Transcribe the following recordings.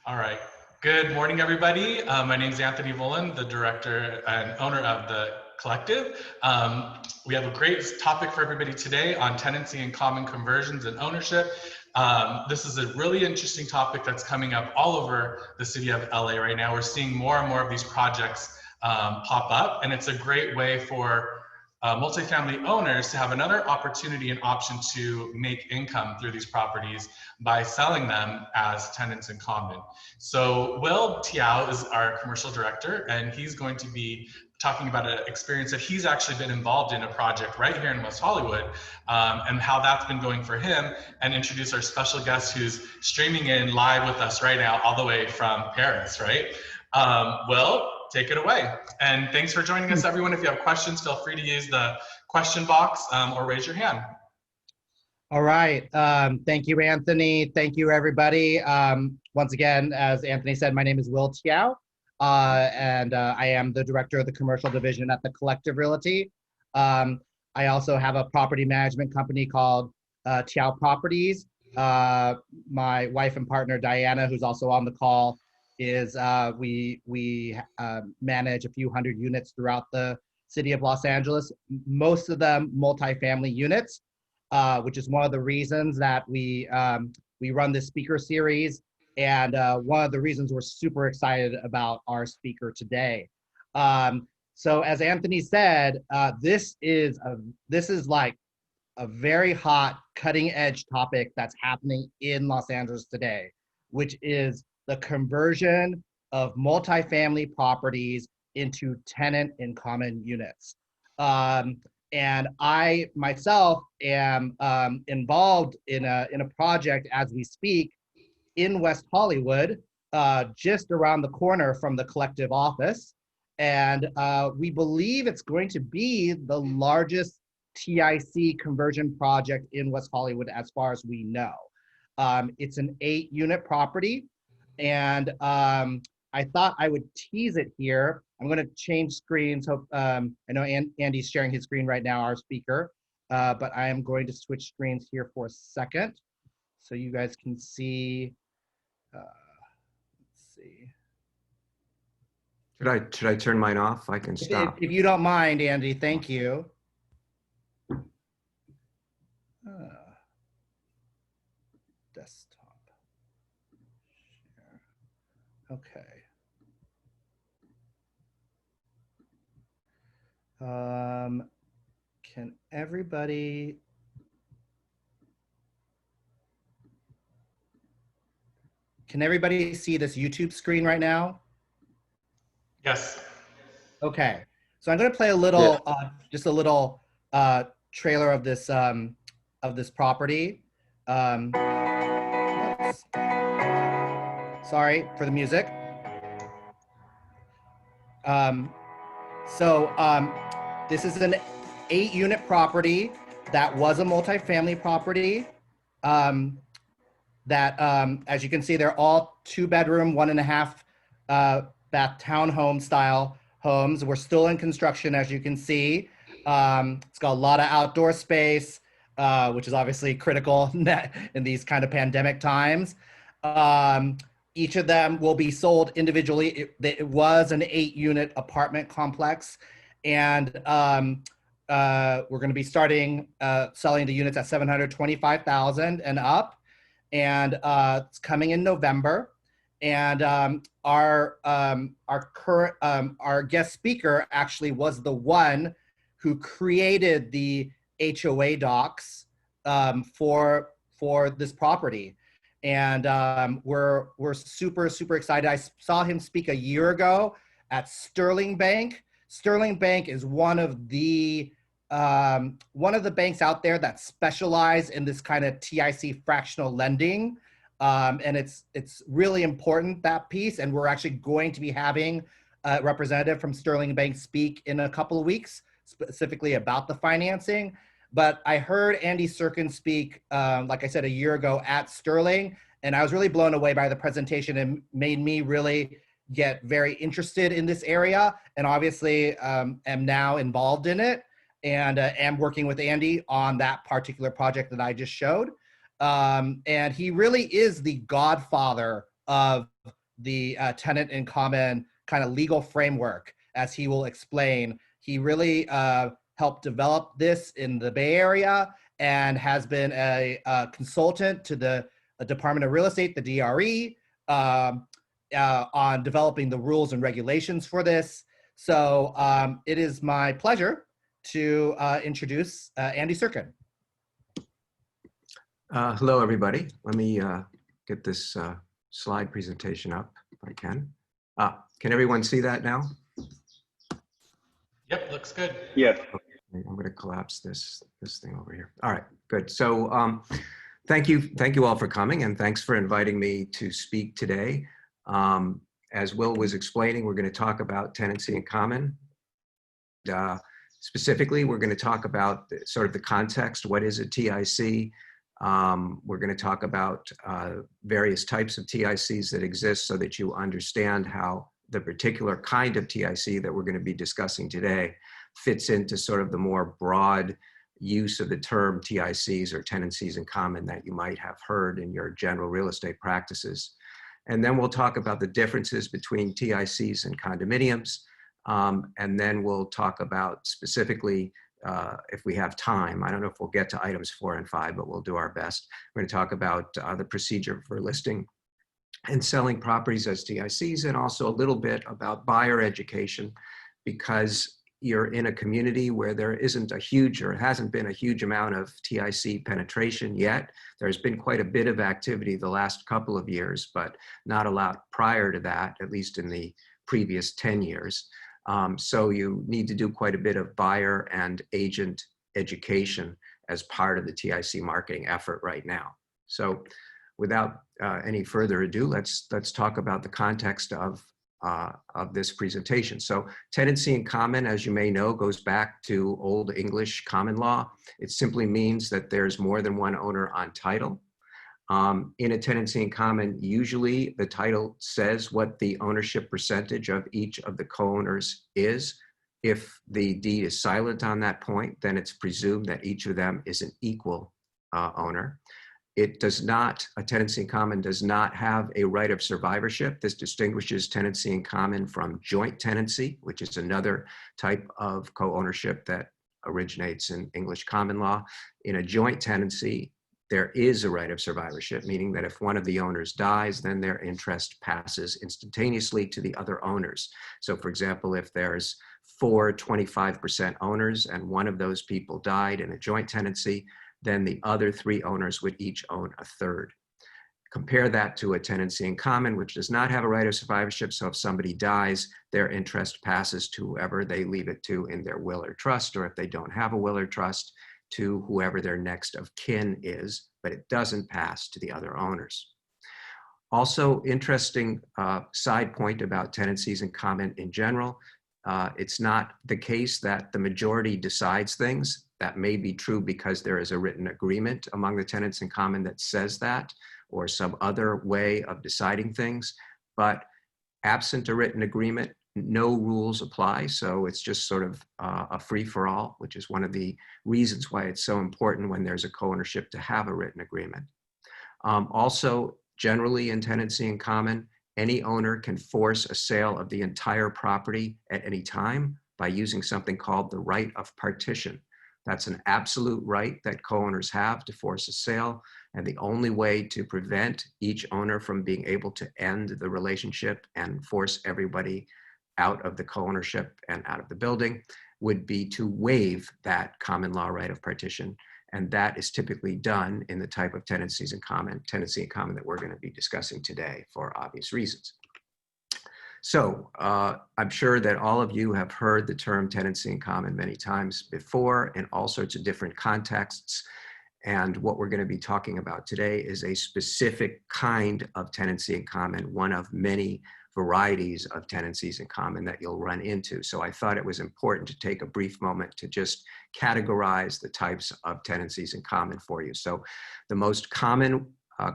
All right. Good morning, everybody. My name is Anthony Volin, the director and owner of the collective. We have a great topic for everybody today on tenancy and common conversions and ownership. This is a really interesting topic that's coming up all over the city of LA right now. We're seeing more and more of these projects pop up, and it's a great way for multifamily owners to have another opportunity and option to make income through these properties by selling them as tenants in common. So Will Tiao is our commercial director, and he's going to be talking about an experience that he's actually been involved in a project right here in West Hollywood, and how that's been going for him, and introduce our special guest who's streaming in live with us right now all the way from Paris, right? Will, take it away. And thanks for joining us, everyone. If you have questions, feel free to use the question box or raise your hand. All right. Thank you, Anthony. Thank you, everybody. Once again, as Anthony said, my name is Will Tiao, and I am the director of the commercial division at the Collective Realty. I also have a property management company called Tiao Properties. My wife and partner, Diana, who's also on the call, is we manage a few hundred units throughout the city of Los Angeles, most of them multifamily units, which is one of the reasons that we run this speaker series, and one of the reasons we're super excited about our speaker today. So as Anthony said, this is like a very hot, cutting edge topic that's happening in Los Angeles today, which is the conversion of multifamily properties into tenant in common units. And I myself am involved in a project as we speak in West Hollywood, just around the corner from the collective office. And we believe it's going to be the largest TIC conversion project in West Hollywood as far as we know. It's an 8-unit property. And I thought I would tease it here. I'm going to change screens. Hope I know Andy's sharing his screen right now, our speaker, but I am going to switch screens here for a second so you guys can see. Let's see. Should I turn mine off? I can stop. If you don't mind, Andy, thank you. Desktop. Okay. Can everybody see this YouTube screen right now? Yes. Okay. So I'm going to play a little, just a little trailer of this property. Sorry for the music. This is an 8-unit property that was a multifamily property. As you can see, they're all 2-bedroom, 1.5 bath townhome style homes. We're still in construction, as you can see. It's got a lot of outdoor space, which is obviously critical in these kind of pandemic times. Each of them will be sold individually. It was an 8-unit apartment complex, and we're going to be starting selling the units at $725,000 and up, and it's coming in November. And our guest speaker actually was the one who created the HOA docs for this property. And we're super, super excited. I saw him speak a year ago at Sterling Bank. Sterling Bank is one of the banks out there that specialize in this kind of TIC fractional lending. And it's really important, that piece. And we're actually going to be having a representative from Sterling Bank speak in a couple of weeks, specifically about the financing. But I heard Andy Sirkin speak, like I said, a year ago at Sterling, and I was really blown away by the presentation and made me really get very interested in this area, and obviously am now involved in it, and am working with Andy on that particular project that I just showed. And he really is the godfather of the tenant in common kind of legal framework, as he will explain. He really helped develop this in the Bay Area and has been a consultant to the Department of Real Estate, the DRE, on developing the rules and regulations for this. So it is my pleasure to introduce Andy Sirkin. Hello, everybody. Let me get this slide presentation up if I can. Can everyone see that now? Yep, looks good. Yes. I'm going to collapse this thing over here. All right, good. So thank you all for coming, and thanks for inviting me to speak today. As Will was explaining, we're going to talk about tenancy in common. Specifically, we're going to talk about sort of the context. What is a TIC? We're going to talk about various types of TICs that exist so that you understand how the particular kind of TIC that we're going to be discussing today fits into sort of the more broad use of the term TICs or tenancies in common that you might have heard in your general real estate practices. And then we'll talk about the differences between TICs and condominiums. And then we'll talk about specifically, if we have time, I don't know if we'll get to items 4 and 5, but we'll do our best. We're going to talk about the procedure for listing and selling properties as TICs, and also a little bit about buyer education, because you're in a community where there isn't a huge, or hasn't been a huge amount of TIC penetration yet. There's been quite a bit of activity the last couple of years, but not a lot prior to that, at least in the previous 10 years. So you need to do quite a bit of buyer and agent education as part of the TIC marketing effort right now. So without any further ado, let's talk about the context of this presentation. So tenancy in common, as you may know, goes back to Old English common law. It simply means that there's more than one owner on title. In a tenancy in common, usually the title says what the ownership percentage of each of the co-owners is. If the deed is silent on that point, then it's presumed that each of them is an equal owner. It does not, a tenancy in common does not have a right of survivorship. This distinguishes tenancy in common from joint tenancy, which is another type of co-ownership that originates in English common law. In a joint tenancy, there is a right of survivorship, meaning that if one of the owners dies, then their interest passes instantaneously to the other owners. So for example, if there's 4 25% owners and one of those people died in a joint tenancy, then the other 3 owners would each own a third. Compare that to a tenancy in common, which does not have a right of survivorship. So if somebody dies, their interest passes to whoever they leave it to in their will or trust, or if they don't have a will or trust, to whoever their next of kin is, but it doesn't pass to the other owners. Also, interesting side point about tenancies in common in general, it's not the case that the majority decides things. That may be true because there is a written agreement among the tenants in common that says that, or some other way of deciding things. But absent a written agreement, no rules apply. So it's just sort of a free-for-all, which is one of the reasons why it's so important when there's a co-ownership to have a written agreement. Also, generally in tenancy in common, any owner can force a sale of the entire property at any time by using something called the right of partition. That's an absolute right that co-owners have to force a sale. And the only way to prevent each owner from being able to end the relationship and force everybody out of the co-ownership and out of the building would be to waive that common law right of partition. And that is typically done in the type of tenancy in common that we're going to be discussing today for obvious reasons. So I'm sure that all of you have heard the term tenancy in common many times before in all sorts of different contexts. And what we're going to be talking about today is a specific kind of tenancy in common, one of many varieties of tenancies in common that you'll run into. So I thought it was important to take a brief moment to just categorize the types of tenancies in common for you. So the most common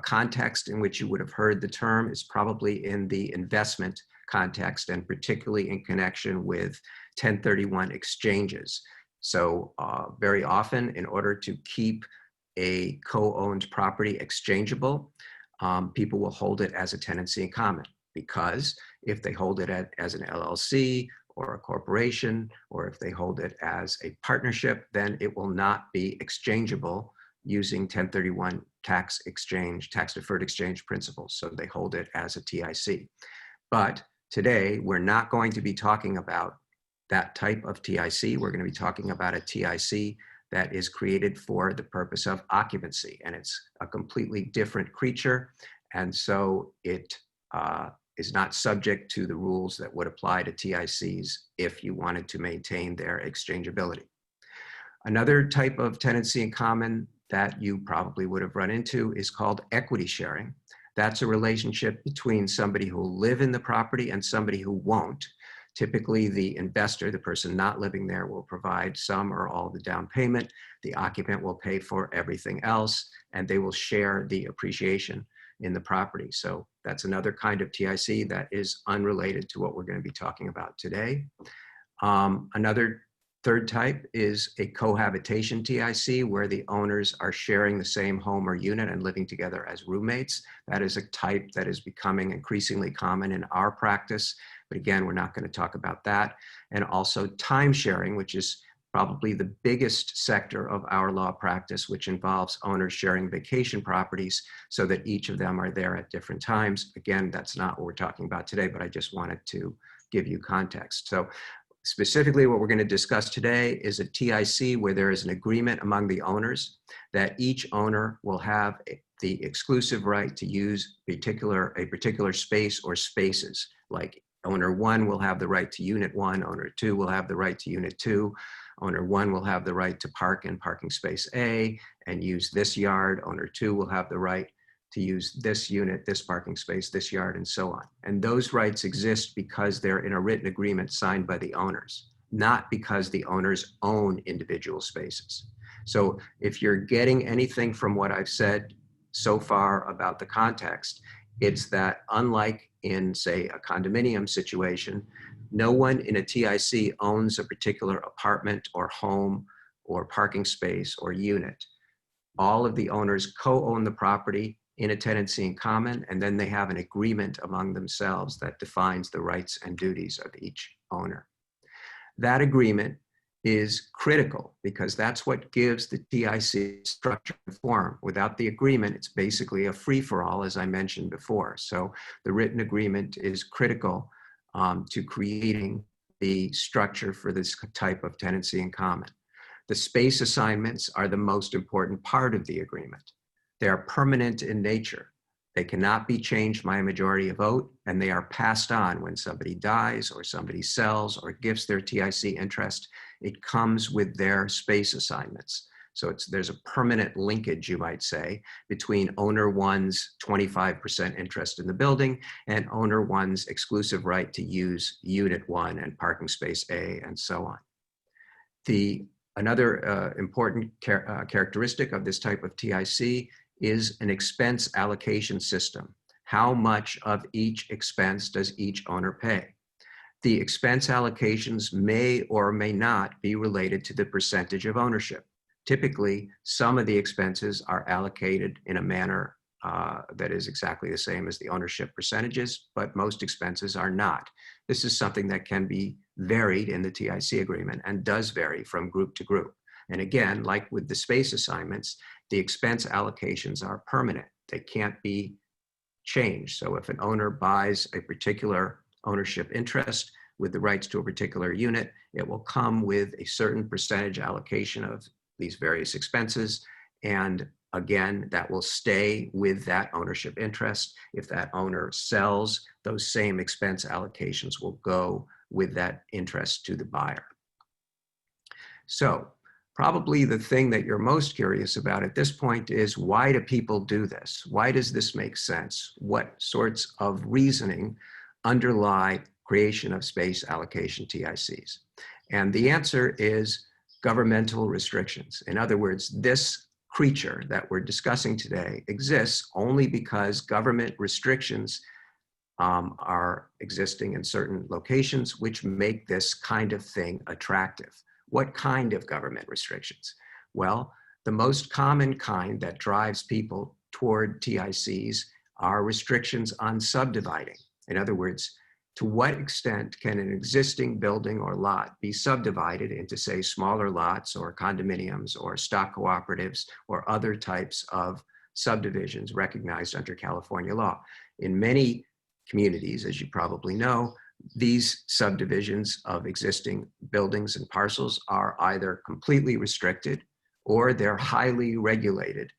context in which you would have heard the term is probably in the investment context, and particularly in connection with 1031 exchanges. So very often, in order to keep a co-owned property exchangeable, people will hold it as a tenancy in common. because if they hold it as an LLC or a corporation, or if they hold it as a partnership, then it will not be exchangeable using 1031 tax deferred exchange principles. So they hold it as a TIC. But today, we're not going to be talking about that type of TIC. We're going to be talking about a TIC that is created for the purpose of occupancy, and it's a completely different creature. And so it is not subject to the rules that would apply to TICs if you wanted to maintain their exchangeability. Another type of tenancy in common that you probably would have run into is called equity sharing. That's a relationship between somebody who will live in the property and somebody who won't. Typically, the investor, the person not living there, will provide some or all the down payment. The occupant will pay for everything else, and they will share the appreciation in the property. So that's another kind of TIC that is unrelated to what we're going to be talking about today. Another third type is a cohabitation TIC, where the owners are sharing the same home or unit and living together as roommates. That is a type that is becoming increasingly common in our practice. But again, we're not going to talk about that. And also time sharing, which is probably the biggest sector of our law practice, which involves owners sharing vacation properties so that each of them are there at different times. Again, that's not what we're talking about today, but I just wanted to give you context. So specifically, what we're going to discuss today is a TIC where there is an agreement among the owners that each owner will have the exclusive right to use a particular space or spaces. Like owner 1 will have the right to unit 1, owner 2 will have the right to unit 2, owner 1 will have the right to park in parking space A and use this yard, owner 2 will have the right to use this unit, this parking space, this yard, and so on. And those rights exist because they're in a written agreement signed by the owners, not because the owners own individual spaces. So if you're getting anything from what I've said so far about the context, it's that unlike in, say, a condominium situation, no one in a TIC owns a particular apartment or home or parking space or unit. All of the owners co-own the property in a tenancy in common, and then they have an agreement among themselves that defines the rights and duties of each owner. That agreement is critical because that's what gives the TIC structure and form. Without the agreement, it's basically a free-for-all, as I mentioned before. So the written agreement is critical to creating the structure for this type of tenancy in common. The space assignments are the most important part of the agreement. They are permanent in nature. They cannot be changed by a majority vote, and they are passed on when somebody dies or somebody sells or gifts their TIC interest. It comes with their space assignments. So there's a permanent linkage, you might say, between owner 1's 25% interest in the building and owner 1's exclusive right to use unit 1 and parking space A and so on. Another important characteristic of this type of TIC is an expense allocation system. How much of each expense does each owner pay? The expense allocations may or may not be related to the percentage of ownership. Typically, some of the expenses are allocated in a manner that is exactly the same as the ownership percentages, but most expenses are not. This is something that can be varied in the TIC agreement and does vary from group to group. And again, like with the space assignments, the expense allocations are permanent. They can't be changed. So if an owner buys a particular ownership interest with the rights to a particular unit, it will come with a certain percentage allocation of these various expenses. And again, that will stay with that ownership interest. If that owner sells, those same expense allocations will go with that interest to the buyer. So probably the thing that you're most curious about at this point is, why do people do this? Why does this make sense? What sorts of reasoning underlie creation of space allocation TICs? And the answer is governmental restrictions. In other words, this creature that we're discussing today exists only because government restrictions are existing in certain locations, which make this kind of thing attractive. What kind of government restrictions? Well, the most common kind that drives people toward TICs are restrictions on subdividing. In other words, to what extent can an existing building or lot be subdivided into, say, smaller lots or condominiums or stock cooperatives or other types of subdivisions recognized under California law? In many communities, as you probably know, these subdivisions of existing buildings and parcels are either completely restricted or they're highly regulated,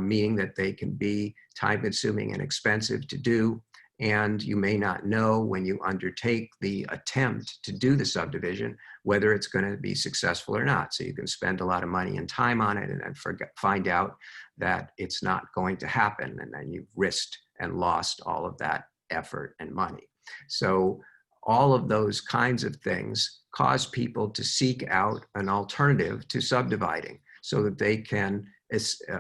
meaning that they can be time-consuming and expensive to do. And you may not know when you undertake the attempt to do the subdivision whether it's going to be successful or not. So you can spend a lot of money and time on it and then find out that it's not going to happen, and then you've risked and lost all of that effort and money. So all of those kinds of things cause people to seek out an alternative to subdividing so that they can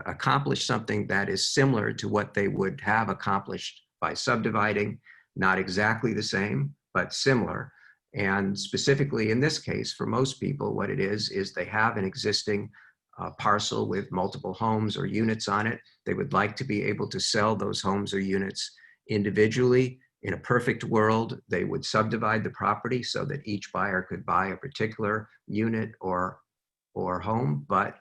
accomplish something that is similar to what they would have accomplished by subdividing, not exactly the same, but similar. And specifically in this case, for most people, what it is they have an existing parcel with multiple homes or units on it. They would like to be able to sell those homes or units individually. In a perfect world, they would subdivide the property so that each buyer could buy a particular unit or home, but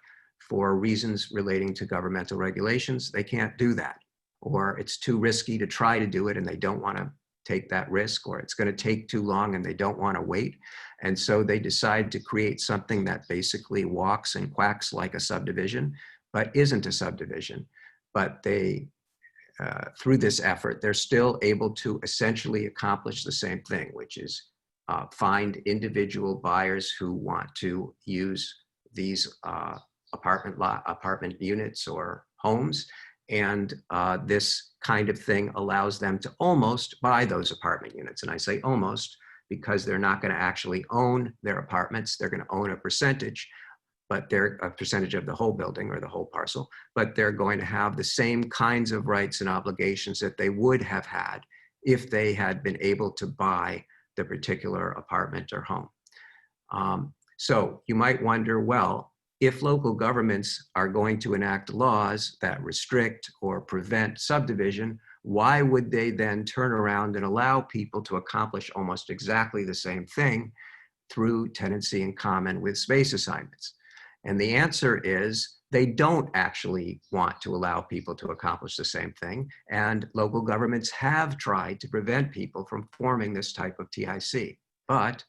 for reasons relating to governmental regulations, they can't do that. Or it's too risky to try to do it and they don't want to take that risk, or it's going to take too long and they don't want to wait. And so they decide to create something that basically walks and quacks like a subdivision, but isn't a subdivision. But they, through this effort, they're still able to essentially accomplish the same thing, which is find individual buyers who want to use these apartment units or homes. And this kind of thing allows them to almost buy those apartment units. And I say almost because they're not going to actually own their apartments. They're going to own a percentage, but they're a percentage of the whole building or the whole parcel, but they're going to have the same kinds of rights and obligations that they would have had if they had been able to buy the particular apartment or home. So you might wonder, well, if local governments are going to enact laws that restrict or prevent subdivision, why would they then turn around and allow people to accomplish almost exactly the same thing through tenancy in common with space assignments? And the answer is they don't actually want to allow people to accomplish the same thing. And local governments have tried to prevent people from forming this type of TIC. But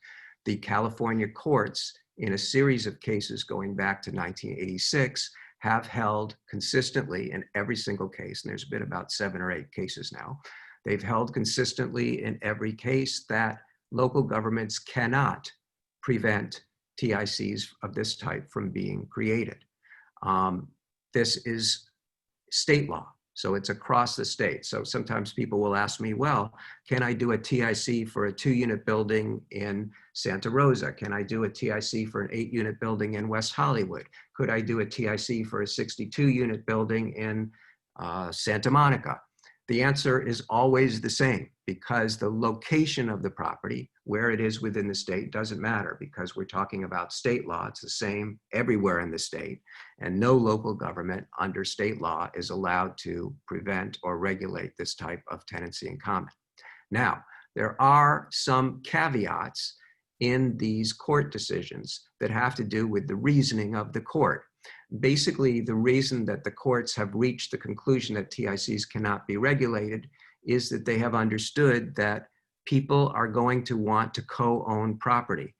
the California courts, in a series of cases going back to 1986, have held consistently in every single case, and there's been about 7 or 8 cases now, they've held consistently in every case that local governments cannot prevent TICs of this type from being created. This is state law, so it's across the state. So sometimes people will ask me, well, can I do a TIC for a 2-unit building in Santa Rosa? Can I do a TIC for an 8-unit building in West Hollywood? Could I do a TIC for a 62-unit building in Santa Monica? The answer is always the same, because the location of the property, where it is within the state, doesn't matter, because we're talking about state law. It's the same everywhere in the state, and no local government under state law is allowed to prevent or regulate this type of tenancy in common. Now, there are some caveats in these court decisions that have to do with the reasoning of the court. Basically, the reason that the courts have reached the conclusion that TICs cannot be regulated is that they have understood that people are going to want to co-own property,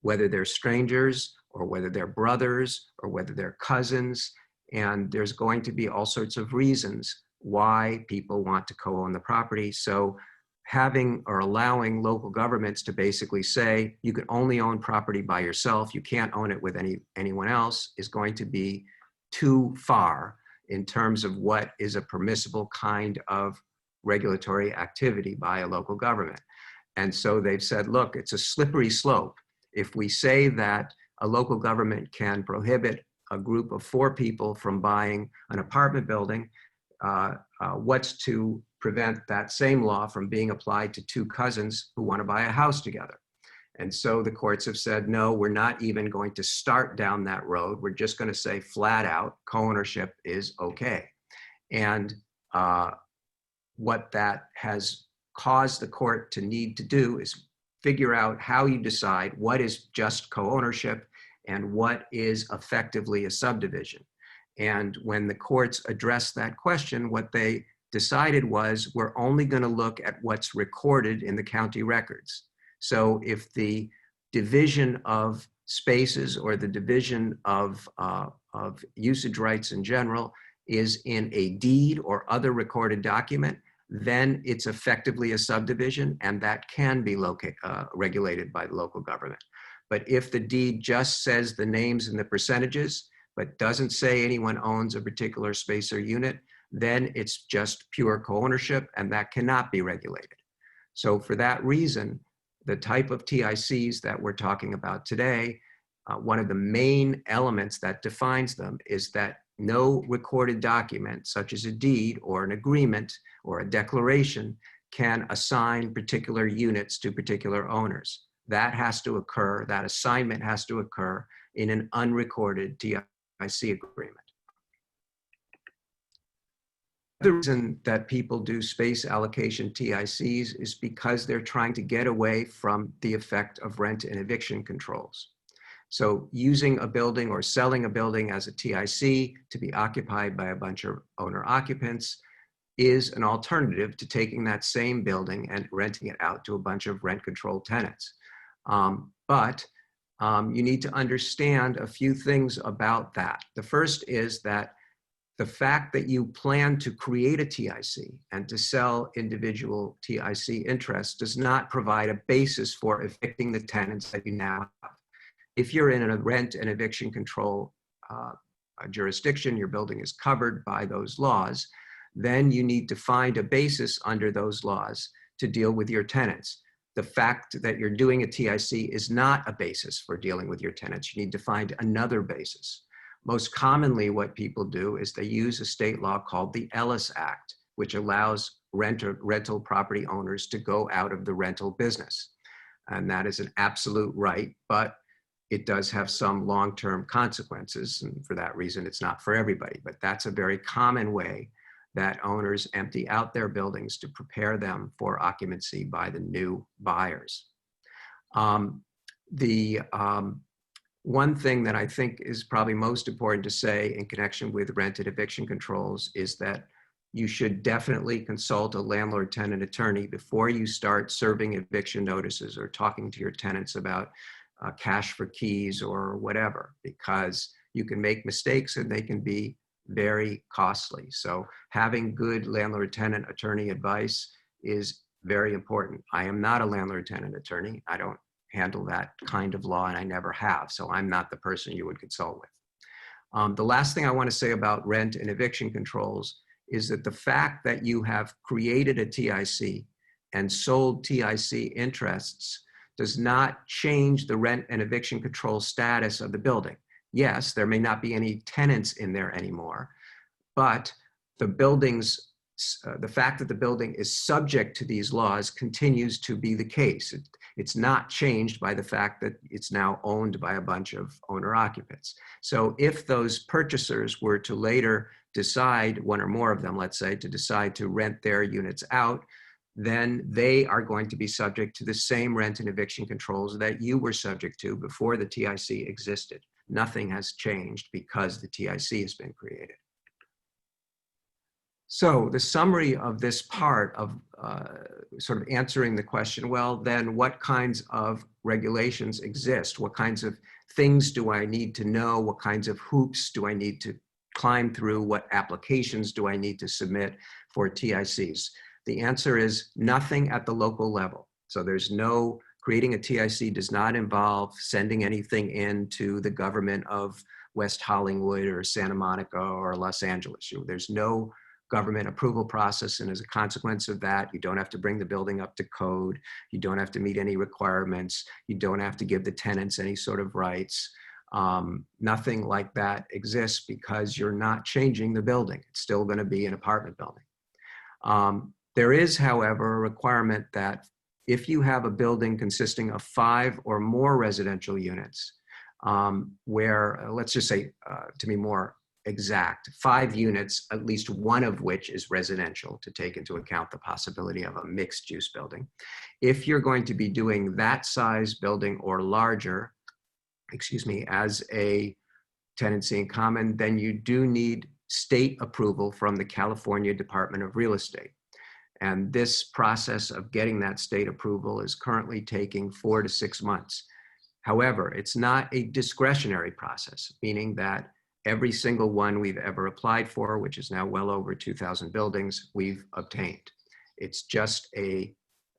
whether they're strangers or whether they're brothers or whether they're cousins. And there's going to be all sorts of reasons why people want to co-own the property. So having or allowing local governments to basically say you can only own property by yourself, you can't own it with anyone else, is going to be too far in terms of what is a permissible kind of regulatory activity by a local government. And so they've said, look, it's a slippery slope. If we say that a local government can prohibit a group of 4 people from buying an apartment building, what's to prevent that same law from being applied to 2 cousins who want to buy a house together? And so the courts have said, no, we're not even going to start down that road. We're just going to say flat out, co-ownership is okay. And what that has caused the court to need to do is figure out how you decide what is just co-ownership and what is effectively a subdivision. And when the courts addressed that question, what they decided was, we're only going to look at what's recorded in the county records. So if the division of spaces or the division of usage rights in general is in a deed or other recorded document, then it's effectively a subdivision, and that can be regulated by the local government. But if the deed just says the names and the percentages, but doesn't say anyone owns a particular space or unit, then it's just pure co-ownership, and that cannot be regulated. So for that reason, the type of TICs that we're talking about today, one of the main elements that defines them is that no recorded document, such as a deed or an agreement or a declaration, can assign particular units to particular owners. That has to occur, that assignment has to occur in an unrecorded TIC agreement. The reason that people do space allocation TICs is because they're trying to get away from the effect of rent and eviction controls. So using a building or selling a building as a TIC to be occupied by a bunch of owner occupants is an alternative to taking that same building and renting it out to a bunch of rent-controlled tenants. But you need to understand a few things about that. The first is that the fact that you plan to create a TIC and to sell individual TIC interests does not provide a basis for evicting the tenants that you now have. If you're in a rent and eviction control jurisdiction, your building is covered by those laws, then you need to find a basis under those laws to deal with your tenants. The fact that you're doing a TIC is not a basis for dealing with your tenants. You need to find another basis. Most commonly, what people do is they use a state law called the Ellis Act, which allows rental property owners to go out of the rental business. And that is an absolute right, but it does have some long-term consequences. And for that reason, it's not for everybody. But that's a very common way that owners empty out their buildings to prepare them for occupancy by the new buyers. One thing that I think is probably most important to say in connection with rent and eviction controls is that you should definitely consult a landlord-tenant attorney before you start serving eviction notices or talking to your tenants about cash for keys or whatever, because you can make mistakes and they can be very costly. So having good landlord-tenant attorney advice is very important. I am not a landlord-tenant attorney. I don't handle that kind of law, and I never have, so I'm not the person you would consult with. The last thing I want to say about rent and eviction controls is that the fact that you have created a TIC and sold TIC interests does not change the rent and eviction control status of the building. Yes, there may not be any tenants in there anymore, but the building's the fact that the building is subject to these laws continues to be the case. It's not changed by the fact that it's now owned by a bunch of owner occupants. So if those purchasers were to later decide, one or more of them, let's say, to decide to rent their units out, then they are going to be subject to the same rent and eviction controls that you were subject to before the TIC existed. Nothing has changed because the TIC has been created. So the summary of this part of sort of answering the question, well, then what kinds of regulations exist? What kinds of things do I need to know? What kinds of hoops do I need to climb through? What applications do I need to submit for TICs? The answer is nothing at the local level. So there's no, creating a TIC does not involve sending anything in to the government of West Hollywood or Santa Monica or Los Angeles. There's no government approval process, and as a consequence of that, you don't have to bring the building up to code. You don't have to meet any requirements. You don't have to give the tenants any sort of rights. Nothing like that exists because you're not changing the building. It's still going to be an apartment building. There is, however, a requirement that if you have a building consisting of 5 or more residential units, where, let's just say, to be more exact, 5 units, at least one of which is residential, to take into account the possibility of a mixed use building. If you're going to be doing that size building or larger, as a tenancy in common, then you do need state approval from the California Department of Real Estate. And this process of getting that state approval is currently taking 4 to 6 months. However, it's not a discretionary process, meaning that every single one we've ever applied for, which is now well over 2,000 buildings, we've obtained. It's just a,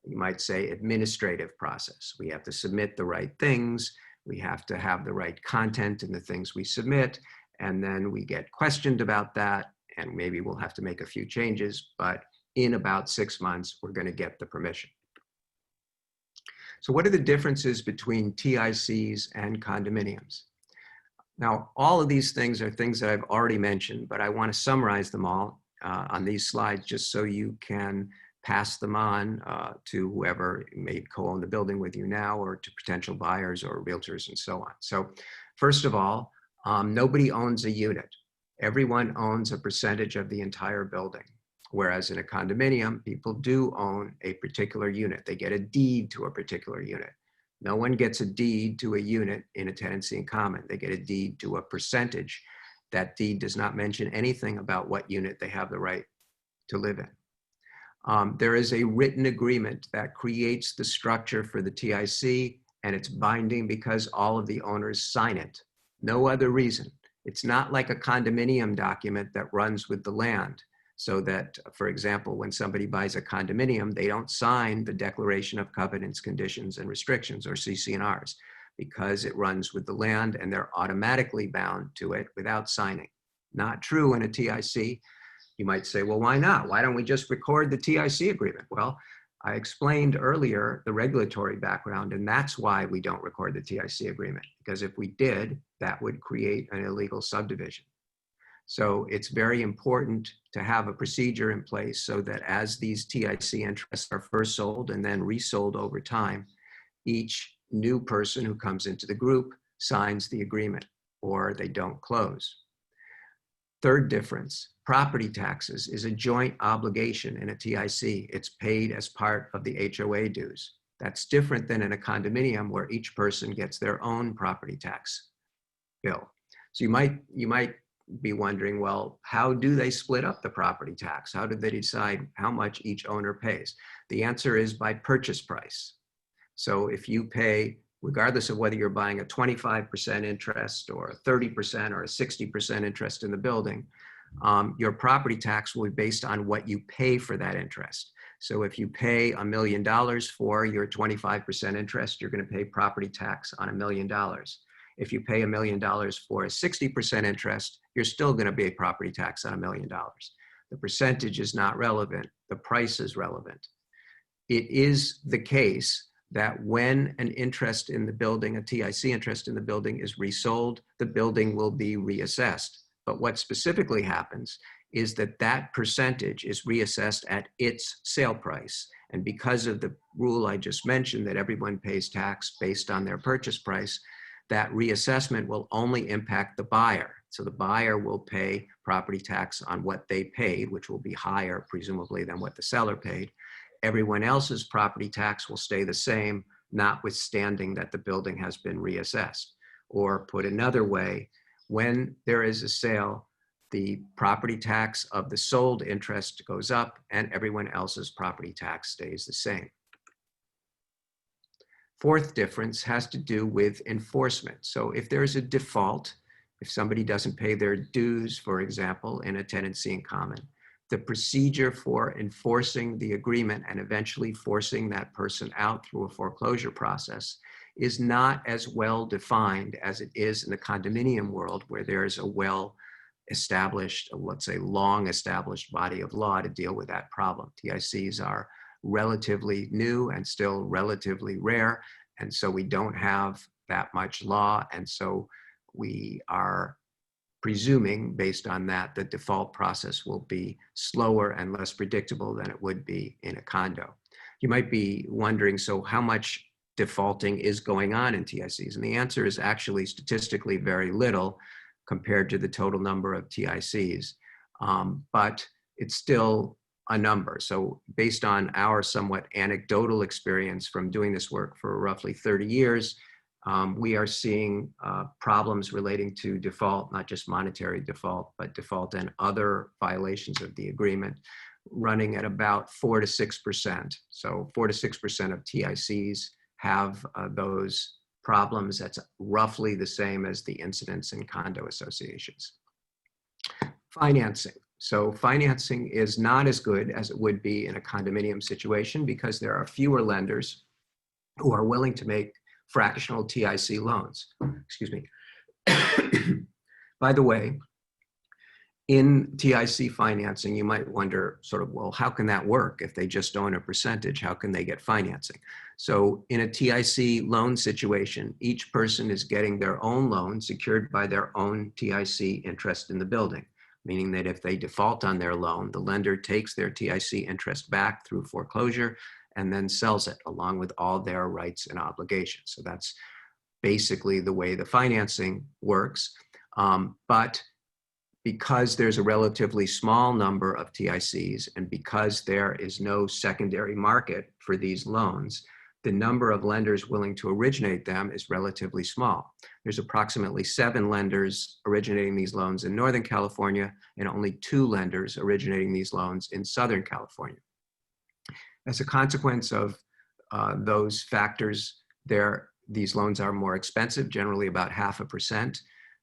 you might say, administrative process. We have to submit the right things. We have to have the right content in the things we submit. And then we get questioned about that. And maybe we'll have to make a few changes, but in about 6 months, we're going to get the permission. So what are the differences between TICs and condominiums? Now, all of these things are things that I've already mentioned, but I want to summarize them all on these slides just so you can pass them on to whoever may co-own the building with you now, or to potential buyers or realtors and so on. So first of all, nobody owns a unit. Everyone owns a percentage of the entire building. Whereas in a condominium, people do own a particular unit. They get a deed to a particular unit. No one gets a deed to a unit in a tenancy in common. They get a deed to a percentage. That deed does not mention anything about what unit they have the right to live in. There is a written agreement that creates the structure for the TIC, and it's binding because all of the owners sign it. No other reason. It's not like a condominium document that runs with the land. So that, for example, when somebody buys a condominium, they don't sign the Declaration of Covenants, Conditions, and Restrictions, or CC&Rs, because it runs with the land and they're automatically bound to it without signing. Not true in a TIC. You might say, well, why not? Why don't we just record the TIC agreement? Well, I explained earlier the regulatory background, and that's why we don't record the TIC agreement, because if we did, that would create an illegal subdivision. So it's very important to have a procedure in place so that as these TIC interests are first sold and then resold over time, each new person who comes into the group signs the agreement, or they don't close. Third difference, property taxes is a joint obligation in a TIC. It's paid as part of the HOA dues. That's different than in a condominium where each person gets their own property tax bill. So you might be wondering, well, how do they split up the property tax? How do they decide how much each owner pays? The answer is by purchase price. So if you pay, regardless of whether you're buying a 25% interest or a 30% or a 60% interest in the building, your property tax will be based on what you pay for that interest. So if you pay $1 million for your 25% interest, you're going to pay property tax on $1 million. If you pay $1 million for a 60% interest, you're still going to pay property tax on $1 million. The percentage is not relevant. The price is relevant. It is the case that when an interest in the building, a TIC interest in the building, is resold, the building will be reassessed. But what specifically happens is that that percentage is reassessed at its sale price. And because of the rule I just mentioned, that everyone pays tax based on their purchase price, that reassessment will only impact the buyer. So the buyer will pay property tax on what they paid, which will be higher, presumably, than what the seller paid. Everyone else's property tax will stay the same, notwithstanding that the building has been reassessed. Or put another way, when there is a sale, the property tax of the sold interest goes up and everyone else's property tax stays the same. Fourth difference has to do with enforcement. So if there's a default, if somebody doesn't pay their dues, for example, in a tenancy in common, the procedure for enforcing the agreement and eventually forcing that person out through a foreclosure process is not as well defined as it is in the condominium world, where there's a well-established, let's say long-established body of law to deal with that problem. TICs are relatively new and still relatively rare, and so we don't have that much law, and so we are presuming, based on that, the default process will be slower and less predictable than it would be in a condo. You might be wondering, so how much defaulting is going on in TICs? And the answer is actually statistically very little. compared to the total number of TICs. But it's still a number. So based on our somewhat anecdotal experience from doing this work for roughly 30 years, we are seeing problems relating to default, not just monetary default, but default and other violations of the agreement, running at about 4 to 6%. So 4 to 6% of TICs have those problems. That's roughly the same as the incidents in condo associations. Financing. So financing is not as good as it would be in a condominium situation because there are fewer lenders who are willing to make fractional TIC loans. Excuse me. By the way, in TIC financing, you might wonder sort of, well, how can that work? If they just own a percentage, how can they get financing? So in a TIC loan situation, each person is getting their own loan secured by their own TIC interest in the building, meaning that if they default on their loan, the lender takes their TIC interest back through foreclosure and then sells it along with all their rights and obligations. So that's basically the way the financing works. But because there's a relatively small number of TICs and because there is no secondary market for these loans, the number of lenders willing to originate them is relatively small. There's approximately 7 lenders originating these loans in Northern California and only 2 lenders originating these loans in Southern California. As a consequence of those factors, these loans are more expensive, generally about 0.5%.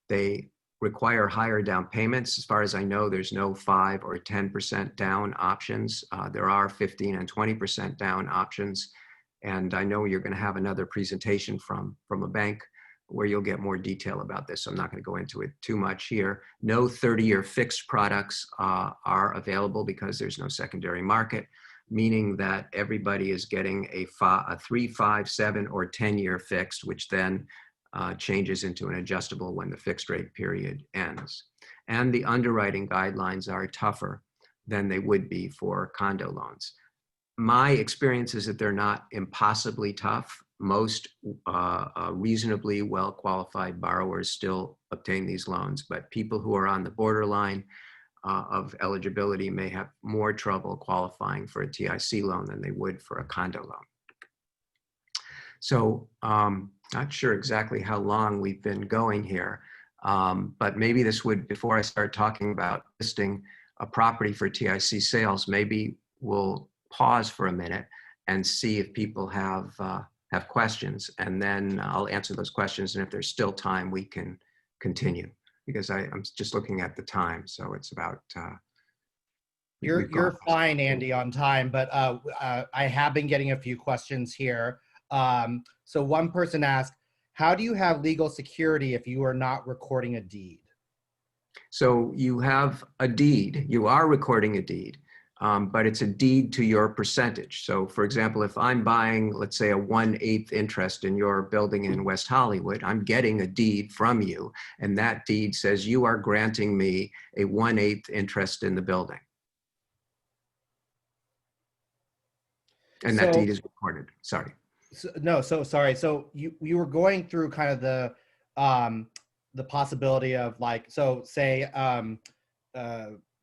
They require higher down payments. As far as I know, there's no 5 or 10% down options. There are 15 and 20% down options. And I know you're going to have another presentation from a bank where you'll get more detail about this. So I'm not going to go into it too much here. No 30-year fixed products are available because there's no secondary market, meaning that everybody is getting a 3, 5, 7, or 10-year fixed, which then changes into an adjustable when the fixed rate period ends. And the underwriting guidelines are tougher than they would be for condo loans. My experience is that they're not impossibly tough. Most reasonably well-qualified borrowers still obtain these loans, but people who are on the borderline of eligibility may have more trouble qualifying for a TIC loan than they would for a condo loan. So not sure exactly how long we've been going here, but maybe this would, before I start talking about listing a property for TIC sales, maybe we'll pause for a minute and see if people have questions, and then I'll answer those questions. And if there's still time, we can continue, because I'm just looking at the time. So it's about. You're fine, Andy, on time, but I have been getting a few questions here. So one person asked, how do you have legal security if you are not recording a deed? So you have a deed, you are recording a deed, but it's a deed to your percentage. So for example, if I'm buying, let's say, a 1/8 interest in your building in West Hollywood, I'm getting a deed from you, and that deed says you are granting me a 1/8 interest in the building. And that deed is recorded, sorry. So sorry. So you were going through kind of the possibility of, like, so say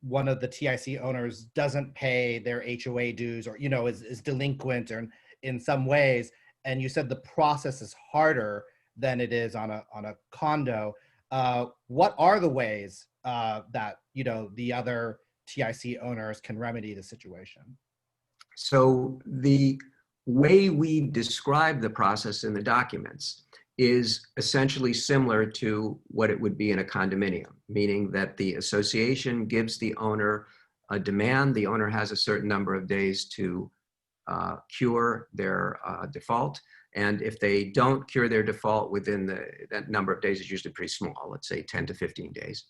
one of the TIC owners doesn't pay their HOA dues, or is delinquent, or in some ways, and you said the process is harder than it is on a condo. What are the ways that the other TIC owners can remedy the situation? So the way we describe the process in the documents is essentially similar to what it would be in a condominium, meaning that the association gives the owner a demand. The owner has a certain number of days to cure their default. And if they don't cure their default within that number of days is usually pretty small, let's say 10 to 15 days.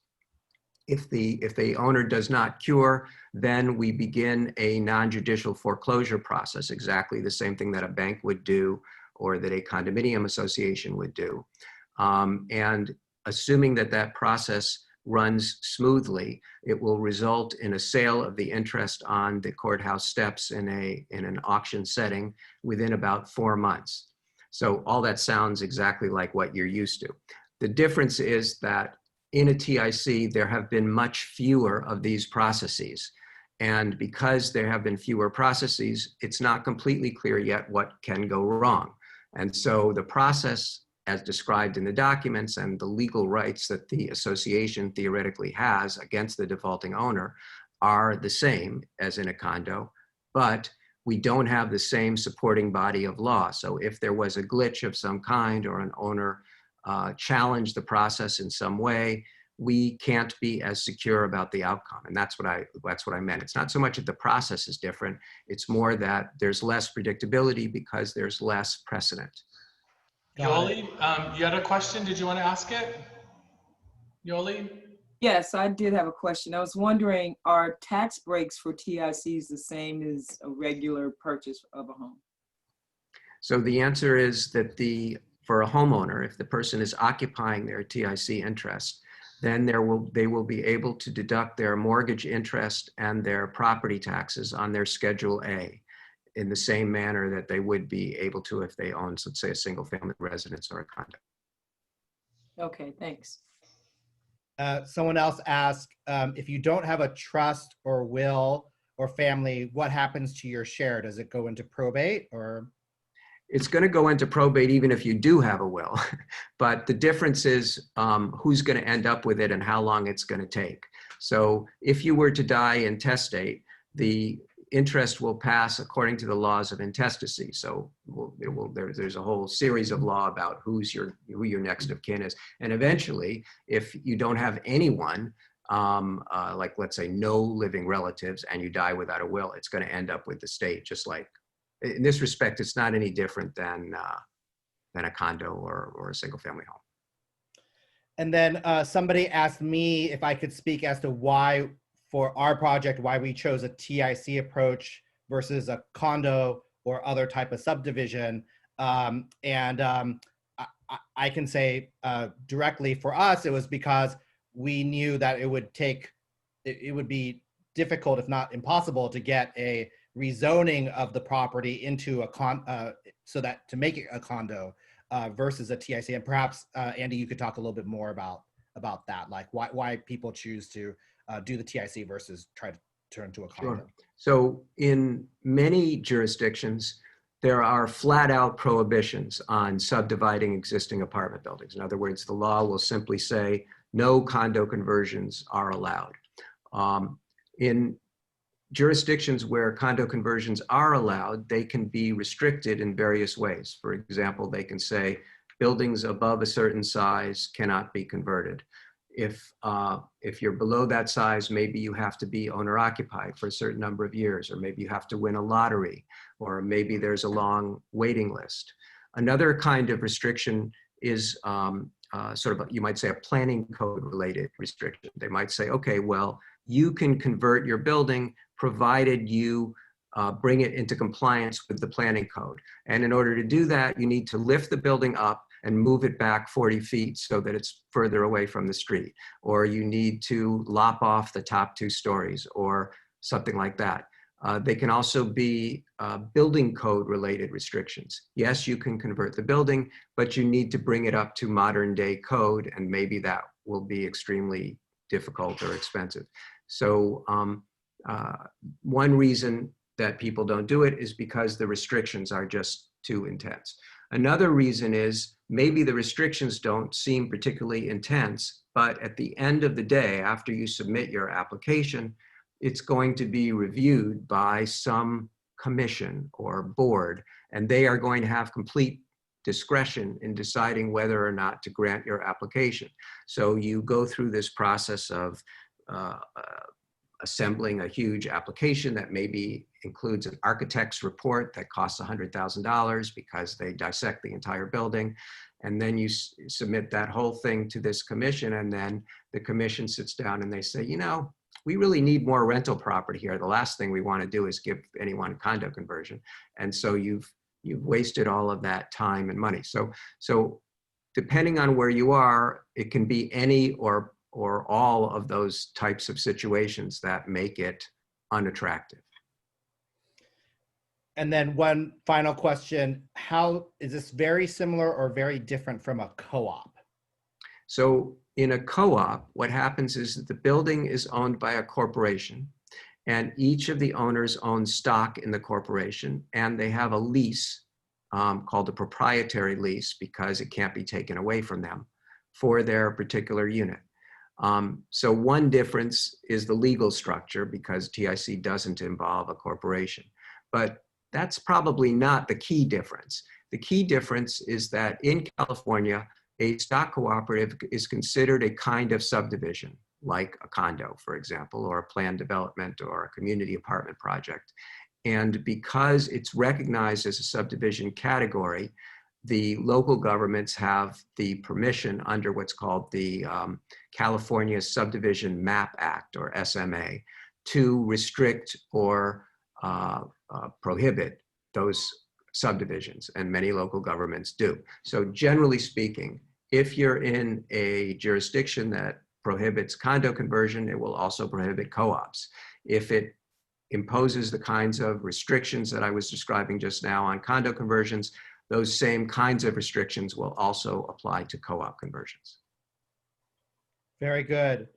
If the owner does not cure, then we begin a non-judicial foreclosure process, exactly the same thing that a bank would do or that a condominium association would do. And assuming that that process runs smoothly, it will result in a sale of the interest on the courthouse steps in an auction setting within about 4 months. So all that sounds exactly like what you're used to. The difference is that in a TIC, there have been much fewer of these processes. And because there have been fewer processes, it's not completely clear yet what can go wrong. And so the process as described in the documents and the legal rights that the association theoretically has against the defaulting owner are the same as in a condo, but we don't have the same supporting body of law. So if there was a glitch of some kind or an owner challenged the process in some way, we can't be as secure about the outcome. And that's what I meant. It's not so much that the process is different, it's more that there's less predictability because there's less precedent. Yoli, you had a question. Did you want to ask it? Yoli? Yes, I did have a question. I was wondering, are tax breaks for TICs the same as a regular purchase of a home? So the answer is that for a homeowner, if the person is occupying their TIC interest, then they will be able to deduct their mortgage interest and their property taxes on their Schedule A in the same manner that they would be able to if they owned, let's say, a single family residence or a condo. Okay, thanks. Someone else asked, if you don't have a trust or will or family, what happens to your share? Does it go into probate or? It's going to go into probate even if you do have a will, but the difference is who's going to end up with it and how long it's going to take. So if you were to die intestate, the interest will pass according to the laws of intestacy. So there's a whole series of law about who your next of kin is. And eventually, if you don't have anyone, like let's say no living relatives, and you die without a will, it's going to end up with the state. Just like in this respect, it's not any different than a condo or a single family home. And then somebody asked me if I could speak as to why, for our project, why we chose a TIC approach versus a condo or other type of subdivision. I can say directly for us, it was because we knew that it would be difficult, if not impossible, to get a rezoning of the property into a to make it a condo versus a TIC. And perhaps Andy, you could talk a little bit more about that, like why people choose to do the TIC versus try to turn to a condo. Sure. So in many jurisdictions, there are flat out prohibitions on subdividing existing apartment buildings. In other words, the law will simply say no condo conversions are allowed. In jurisdictions where condo conversions are allowed, they can be restricted in various ways. For example, they can say buildings above a certain size cannot be converted. If you're below that size, maybe you have to be owner occupied for a certain number of years, or maybe you have to win a lottery, or maybe there's a long waiting list. Another kind of restriction is sort of, you might say, a planning code related restriction. They might say, okay, well, you can convert your building provided you bring it into compliance with the planning code. And in order to do that, you need to lift the building up and move it back 40 feet so that it's further away from the street. Or you need to lop off the top 2 stories or something like that. They can also be building code related restrictions. Yes, you can convert the building, but you need to bring it up to modern day code, and maybe that will be extremely difficult or expensive. So one reason that people don't do it is because the restrictions are just too intense. Another reason is maybe the restrictions don't seem particularly intense, but at the end of the day, after you submit your application, it's going to be reviewed by some commission or board, and they are going to have complete discretion in deciding whether or not to grant your application. So you go through this process of assembling a huge application that maybe includes an architect's report that costs $100,000 because they dissect the entire building. And then you submit that whole thing to this commission, and then the commission sits down and they say, you know, we really need more rental property here. The last thing we want to do is give anyone a condo conversion. And so you've wasted all of that time and money. So depending on where you are, it can be any or all of those types of situations that make it unattractive. And then one final question, how is this very similar or very different from a co-op? So in a co-op, what happens is that the building is owned by a corporation, and each of the owners owns stock in the corporation, and they have a lease called a proprietary lease because it can't be taken away from them for their particular unit. So one difference is the legal structure because TIC doesn't involve a corporation, but that's probably not the key difference. The key difference is that in California, a stock cooperative is considered a kind of subdivision, like a condo, for example, or a planned development or a community apartment project. And because it's recognized as a subdivision category, the local governments have the permission under what's called the California Subdivision Map Act, or SMA, to restrict or prohibit those subdivisions, and many local governments do. So generally speaking, if you're in a jurisdiction that prohibits condo conversion, it will also prohibit co-ops. If it imposes the kinds of restrictions that I was describing just now on condo conversions, those same kinds of restrictions will also apply to co-op conversions. Very good.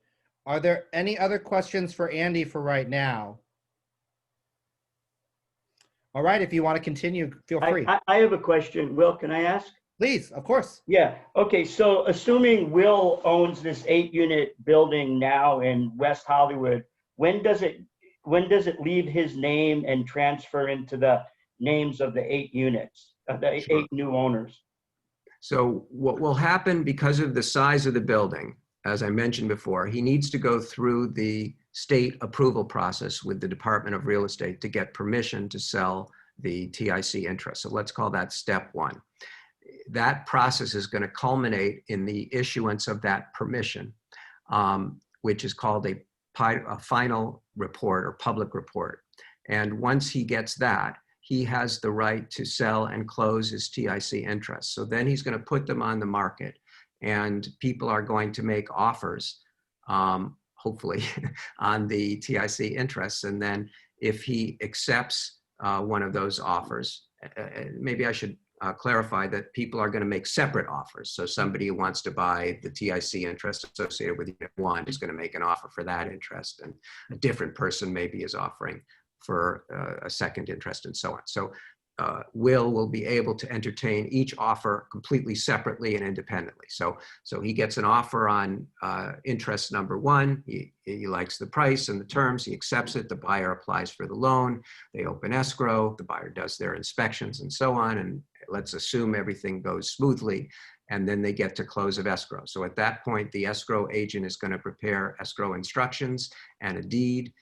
Are there any other questions for Andy for right now? All right, if you want to continue, feel free. I have a question. Will, can I ask? Please, of course. Yeah. Okay. So assuming Will owns this 8-unit building now in West Hollywood, when does it leave his name and transfer into the names of the 8 units, the Sure. 8 new owners? So what will happen because of the size of the building, as I mentioned before, he needs to go through the state approval process with the Department of Real Estate to get permission to sell the TIC interest. So let's call that step 1. That process is going to culminate in the issuance of that permission, which is called a final report or public report. And once he gets that, he has the right to sell and close his TIC interests. So then he's going to put them on the market, and people are going to make offers, hopefully, on the TIC interests. And then if he accepts one of those offers, maybe I should clarify that people are going to make separate offers. So somebody who wants to buy the TIC interest associated with Unit 1 is going to make an offer for that interest, and a different person maybe is offering for a second interest, and so on. So Will be able to entertain each offer completely separately and independently. So he gets an offer on interest number 1. He likes the price and the terms. He accepts it. The buyer applies for the loan. They open escrow. The buyer does their inspections and so on. And let's assume everything goes smoothly. And then they get to close of escrow. So at that point, the escrow agent is going to prepare escrow instructions and a deed.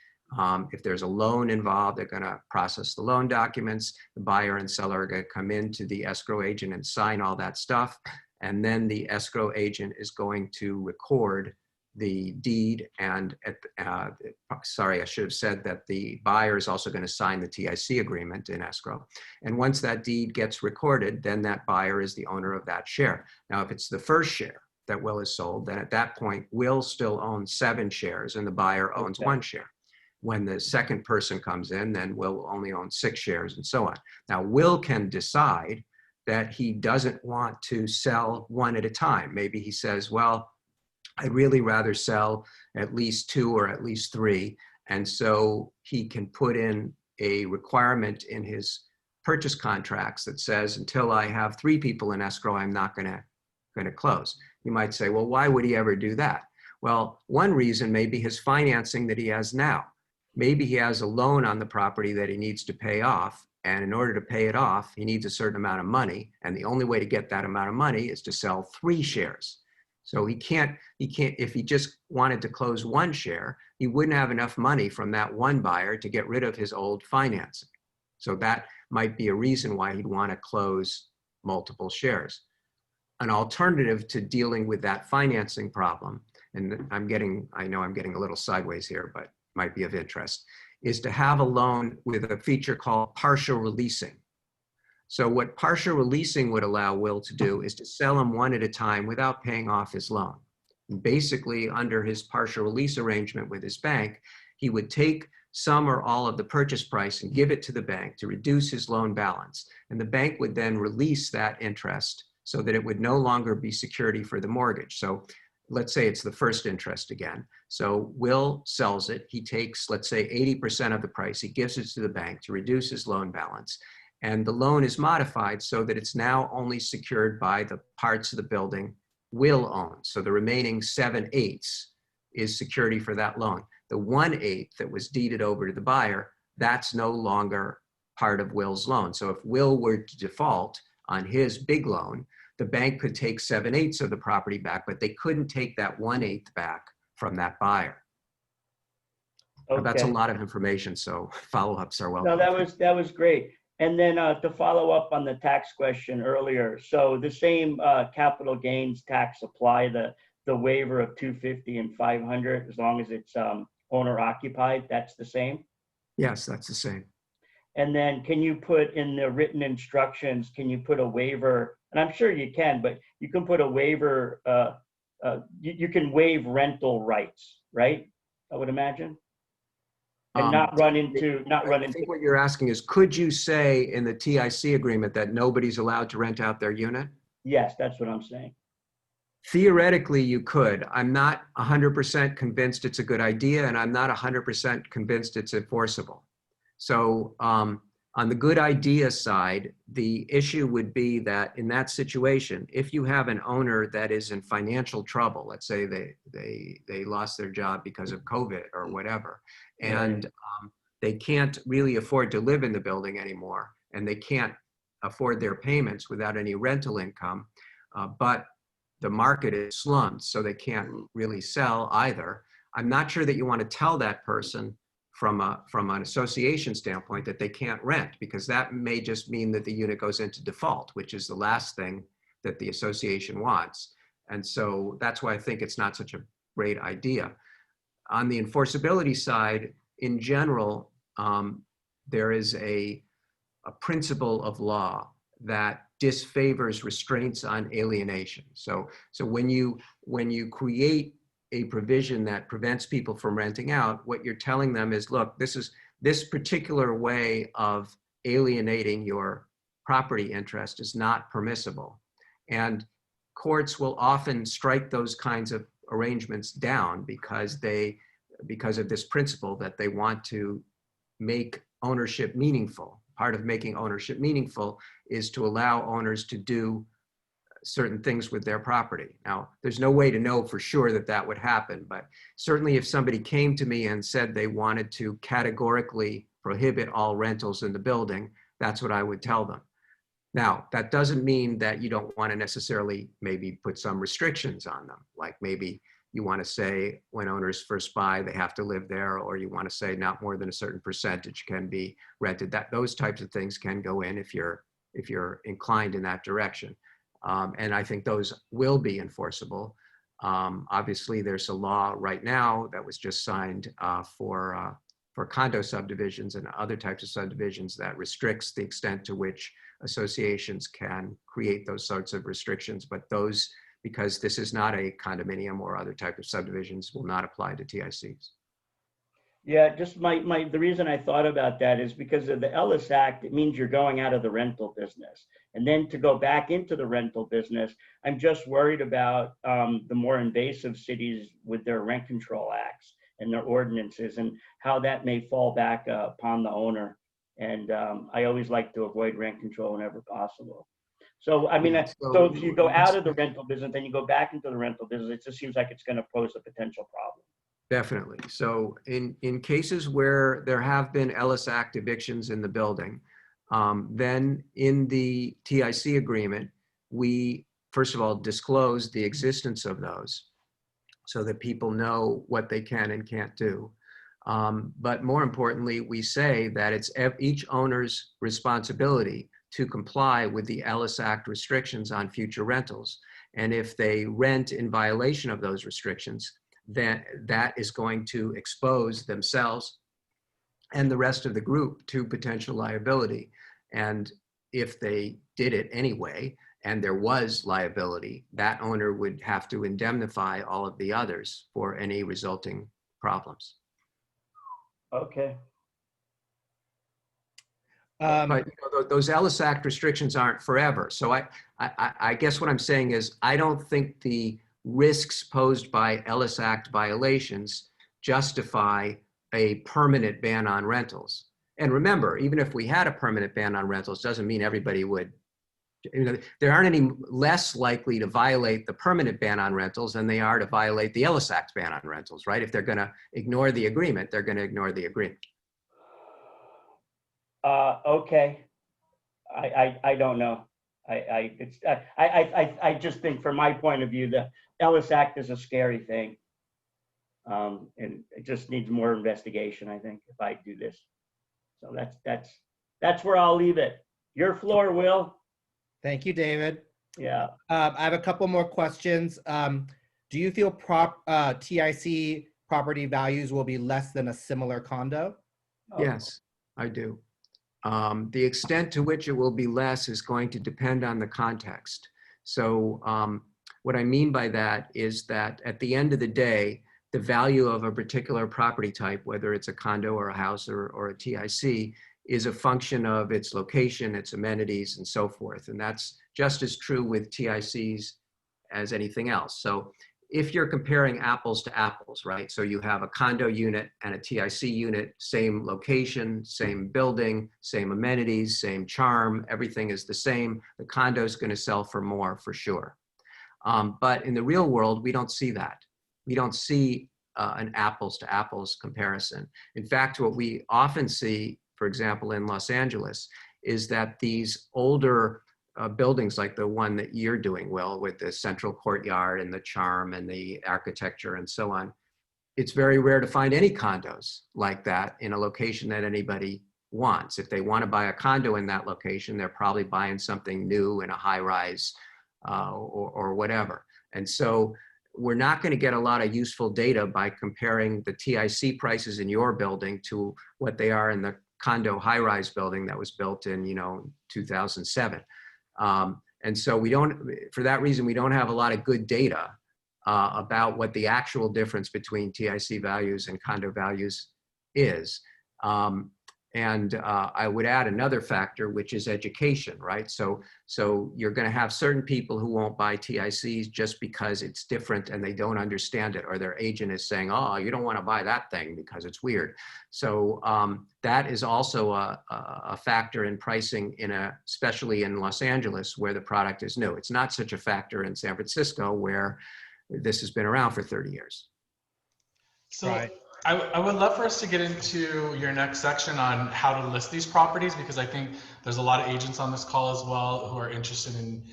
If there's a loan involved, they're going to process the loan documents. The buyer and seller are going to come into the escrow agent and sign all that stuff. And then the escrow agent is going to record the deed. And sorry, I should have said that the buyer is also going to sign the TIC agreement in escrow. And once that deed gets recorded, then that buyer is the owner of that share. Now, if it's the first share that Will has sold, then at that point, Will still owns 7 shares and the buyer owns 1 share. When the second person comes in, then Will only own 6 shares and so on. Now, Will can decide that he doesn't want to sell one at a time. Maybe he says, well, I'd really rather sell at least 2 or at least 3. And so he can put in a requirement in his purchase contracts that says, until I have 3 people in escrow, I'm not going to close. You might say, well, why would he ever do that? Well, one reason may be his financing that he has now. Maybe he has a loan on the property that he needs to pay off. And in order to pay it off, he needs a certain amount of money. And the only way to get that amount of money is to sell 3 shares. So he can't, if he just wanted to close 1 share, he wouldn't have enough money from that 1 buyer to get rid of his old financing. So that might be a reason why he'd want to close multiple shares. An alternative to dealing with that financing problem, and I know I'm getting a little sideways here, but might be of interest, is to have a loan with a feature called partial releasing. So what partial releasing would allow Will to do is to sell them 1 at a time without paying off his loan. And basically, under his partial release arrangement with his bank, he would take some or all of the purchase price and give it to the bank to reduce his loan balance. And the bank would then release that interest so that it would no longer be security for the mortgage. So let's say it's the first interest again. So Will sells it. He takes, let's say, 80% of the price. He gives it to the bank to reduce his loan balance. And the loan is modified so that it's now only secured by the parts of the building Will owns. So the remaining 7/8 is security for that loan. The 1/8 that was deeded over to the buyer, that's no longer part of Will's loan. So if Will were to default on his big loan, the bank could take 7/8 of the property back, but they couldn't take that 1/8 back from that buyer. Okay. That's a lot of information, so follow-ups are welcome. No, that was great. And then to follow up on the tax question earlier, so the same capital gains tax apply, the waiver of $250 and $500 as long as it's owner occupied, that's the same? Yes, that's the same. And then can you put in the written instructions, can you put a waiver, and I'm sure you can, but you can put a waiver, you can waive rental rights, right? I would imagine. And not run into. I think what you're asking is, could you say in the TIC agreement that nobody's allowed to rent out their unit? Yes, that's what I'm saying. Theoretically, you could. I'm not 100% convinced it's a good idea, and I'm not 100% convinced it's enforceable. So on the good idea side, the issue would be that in that situation, if you have an owner that is in financial trouble, let's say they lost their job because of COVID or whatever, and they can't really afford to live in the building anymore, and they can't afford their payments without any rental income, but the market is slummed, so they can't really sell either. I'm not sure that you want to tell that person from an association standpoint that they can't rent, because that may just mean that the unit goes into default, which is the last thing that the association wants. And so that's why I think it's not such a great idea. On the enforceability side, in general, there is a principle of law that disfavors restraints on alienation. So when you create a provision that prevents people from renting out, what you're telling them is, look, this particular way of alienating your property interest is not permissible. And courts will often strike those kinds of arrangements down because of this principle that they want to make ownership meaningful. Part of making ownership meaningful is to allow owners to do certain things with their property. Now, there's no way to know for sure that that would happen, but certainly if somebody came to me and said they wanted to categorically prohibit all rentals in the building, that's what I would tell them. Now, that doesn't mean that you don't want to necessarily maybe put some restrictions on them, like maybe you want to say when owners first buy, they have to live there, or you want to say not more than a certain percentage can be rented. That those types of things can go in if you're inclined in that direction. And I think those will be enforceable. Obviously, there's a law right now that was just signed for condo subdivisions and other types of subdivisions that restricts the extent to which associations can create those sorts of restrictions. But those, because this is not a condominium or other type of subdivisions, will not apply to TICs. Yeah, just the reason I thought about that is because of the Ellis Act, it means you're going out of the rental business. And then to go back into the rental business, I'm just worried about the more invasive cities with their rent control acts and their ordinances and how that may fall back upon the owner. And I always like to avoid rent control whenever possible. So, I mean, so if you go out of the rental business, then you go back into the rental business, it just seems like it's going to pose a potential problem. Definitely. So in cases where there have been Ellis Act evictions in the building, then in the TIC agreement, we, first of all, disclose the existence of those so that people know what they can and can't do. But more importantly, we say that it's each owner's responsibility to comply with the Ellis Act restrictions on future rentals. And if they rent in violation of those restrictions, then that is going to expose themselves and the rest of the group to potential liability. And if they did it anyway, and there was liability, that owner would have to indemnify all of the others for any resulting problems. Okay. But those Ellis Act restrictions aren't forever. So I guess what I'm saying is I don't think the risks posed by Ellis Act violations justify a permanent ban on rentals. And remember, even if we had a permanent ban on rentals, doesn't mean everybody would. There aren't any less likely to violate the permanent ban on rentals than they are to violate the Ellis Act ban on rentals, right? If they're going to ignore the agreement, they're going to ignore the agreement. Okay. I don't know. I just think from my point of view, the Ellis Act is a scary thing. And it just needs more investigation, I think, if I do this. So that's where I'll leave it. Your floor, Will. Thank you, David. Yeah. I have a couple more questions. Do you feel TIC property values will be less than a similar condo? Yes, I do. The extent to which it will be less is going to depend on the context. So what I mean by that is that at the end of the day, the value of a particular property type, whether it's a condo or a house or a TIC, is a function of its location, its amenities, and so forth. And that's just as true with TICs as anything else. So if you're comparing apples to apples, right? So you have a condo unit and a TIC unit, same location, same building, same amenities, same charm, everything is the same. The condo is going to sell for more for sure. But in the real world, we don't see that. We don't see an apples to apples comparison. In fact, what we often see, for example, in Los Angeles, is that these older buildings like the one that you're doing, Will, with the central courtyard and the charm and the architecture and so on, it's very rare to find any condos like that in a location that anybody wants. If they want to buy a condo in that location, they're probably buying something new in a high rise or whatever. And so we're not going to get a lot of useful data by comparing the TIC prices in your building to what they are in the condo high-rise building that was built in, 2007. And so for that reason, we don't have a lot of good data about what the actual difference between TIC values and condo values is. And I would add another factor, which is education, right? So you're going to have certain people who won't buy TICs just because it's different and they don't understand it, or their agent is saying, oh, you don't want to buy that thing because it's weird. So that is also a factor in pricing, especially in Los Angeles, where the product is new. It's not such a factor in San Francisco, where this has been around for 30 years. So Right. I would love for us to get into your next section on how to list these properties, because I think there's a lot of agents on this call as well who are interested in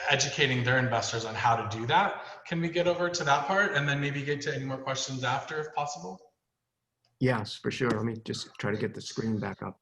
educating their investors on how to do that. Can we get over to that part and then maybe get to any more questions after, if possible? Yes, for sure. Let me just try to get the screen back up.